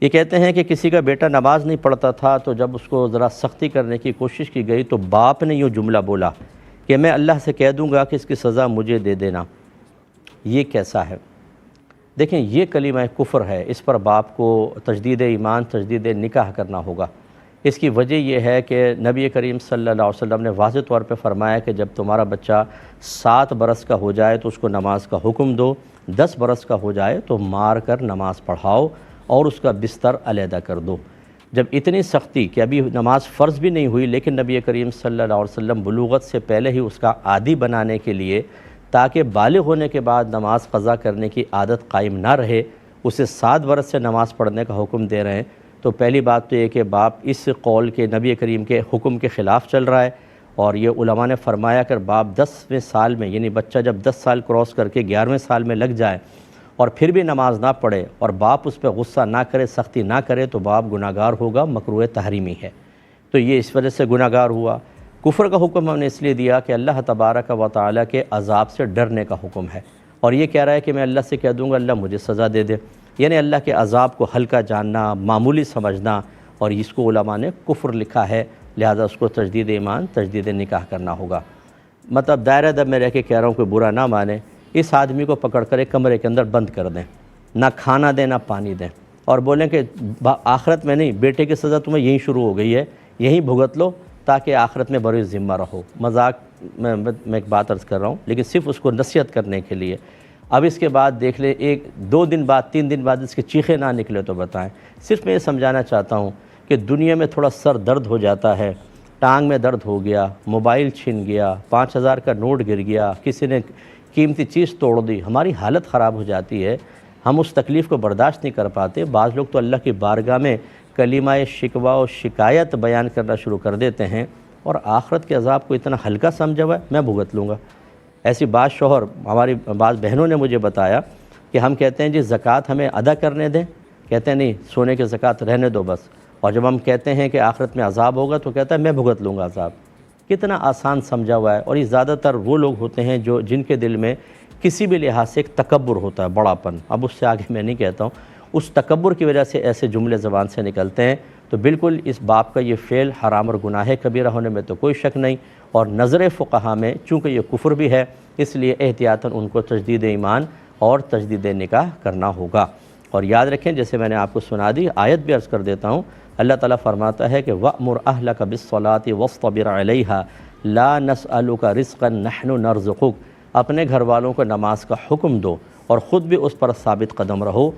یہ کہتے ہیں کہ کسی کا بیٹا نماز نہیں پڑھتا تھا، تو جب اس کو ذرا سختی کرنے کی کوشش کی گئی تو باپ نے یوں جملہ بولا کہ میں اللہ سے کہہ دوں گا کہ اس کی سزا مجھے دے دینا۔ یہ کیسا ہے؟ دیکھیں، یہ کلمہ کفر ہے، اس پر باپ کو تجدید ایمان، تجدید نکاح کرنا ہوگا۔ اس کی وجہ یہ ہے کہ نبی کریم صلی اللہ علیہ وسلم نے واضح طور پہ فرمایا کہ جب تمہارا بچہ 7 برس کا ہو جائے تو اس کو نماز کا حکم دو، 10 برس کا ہو جائے تو مار کر نماز پڑھاؤ اور اس کا بستر علیحدہ کر دو۔ جب اتنی سختی کہ ابھی نماز فرض بھی نہیں ہوئی، لیکن نبی کریم صلی اللہ علیہ وسلم بلوغت سے پہلے ہی اس کا عادی بنانے کے لیے، تاکہ بالغ ہونے کے بعد نماز قضا کرنے کی عادت قائم نہ رہے، اسے 7 برس سے نماز پڑھنے کا حکم دے رہے ہیں، تو پہلی بات تو یہ کہ باپ اس قول کے نبی کریم کے حکم کے خلاف چل رہا ہے۔ اور یہ علماء نے فرمایا کہ باپ 10ویں سال میں، یعنی بچہ جب 10 سال کراس کر کے 11ویں سال میں لگ جائے اور پھر بھی نماز نہ پڑھے اور باپ اس پہ غصہ نہ کرے، سختی نہ کرے، تو باپ گناہگار ہوگا، مکروہ تحریمی ہے۔ تو یہ اس وجہ سے گناہگار ہوا۔ کفر کا حکم ہم نے اس لیے دیا کہ اللہ تبارک و تعالیٰ کے عذاب سے ڈرنے کا حکم ہے، اور یہ کہہ رہا ہے کہ میں اللہ سے کہہ دوں گا اللہ مجھے سزا دے دے، یعنی اللہ کے عذاب کو ہلکا جاننا، معمولی سمجھنا، اور اس کو علماء نے کفر لکھا ہے، لہذا اس کو تجدید ایمان، تجدید نکاح کرنا ہوگا۔ مطلب دائرہ دب میں رہ کے کہہ رہا ہوں کہ برا نہ مانے، اس آدمی کو پکڑ کر ایک کمرے کے اندر بند کر دیں، نہ کھانا دیں نہ پانی دیں، اور بولیں کہ آخرت میں نہیں، بیٹے کی سزا تمہیں یہیں شروع ہو گئی ہے، یہیں بھگت لو تاکہ آخرت میں بروئے ذمہ رہو۔ مذاق میں ایک بات عرض کر رہا ہوں، لیکن صرف اس کو نصیحت کرنے کے لیے۔ اب اس کے بعد دیکھ لیں، 2 دن بعد 3 دن بعد اس کے چیخے نہ نکلے تو بتائیں۔ صرف میں یہ سمجھانا چاہتا ہوں کہ دنیا میں تھوڑا سر درد ہو جاتا ہے، ٹانگ میں درد ہو گیا، موبائل چھن گیا، 5000 کا نوٹ گر گیا، کسی نے قیمتی چیز توڑ دی، ہماری حالت خراب ہو جاتی ہے، ہم اس تکلیف کو برداشت نہیں کر پاتے۔ بعض لوگ تو اللہ کی بارگاہ میں کلمہ شکوہ و شکایت بیان کرنا شروع کر دیتے ہیں، اور آخرت کے عذاب کو اتنا ہلکا سمجھا ہوا ہے، میں بھگت لوں گا۔ ایسی بعض شوہر، ہماری بعض بہنوں نے مجھے بتایا کہ ہم کہتے ہیں جی زکوٰۃ ہمیں ادا کرنے دیں، کہتے ہیں نہیں سونے کی زکوٰۃ رہنے دو بس، اور جب ہم کہتے ہیں کہ آخرت میں عذاب ہوگا تو کہتا ہے میں بھگت لوں گا عذاب۔ کتنا آسان سمجھا ہوا ہے، اور یہ زیادہ تر وہ لوگ ہوتے ہیں جن کے دل میں کسی بھی لحاظ سے ایک تکبر ہوتا ہے، بڑا پن۔ اب اس سے آگے میں نہیں کہتا ہوں، اس تکبر کی وجہ سے ایسے جملے زبان سے نکلتے ہیں، تو بالکل اس باپ کا یہ فعل حرام اور گناہ کبیرہ ہونے میں تو کوئی شک نہیں، اور نظر فقہا میں چونکہ یہ کفر بھی ہے، اس لیے احتیاطاً ان کو تجدید ایمان اور تجدید نکاح کرنا ہوگا۔ اور یاد رکھیں، جیسے میں نے آپ کو سنا دی، آیت بھی عرض کر دیتا ہوں، اللہ تعالیٰ فرماتا ہے کہ وَأْمُرْ أَهْلَكَ بِالصَّلَاةِ وَاصْطَبِرْ عَلَيْهَا لَا نَسْأَلُكَ رِزْقًا نَحْنُ نَرْزُقُكَ۔ اپنے گھر والوں کو نماز کا حکم دو اور خود بھی اس پر ثابت قدم رہو،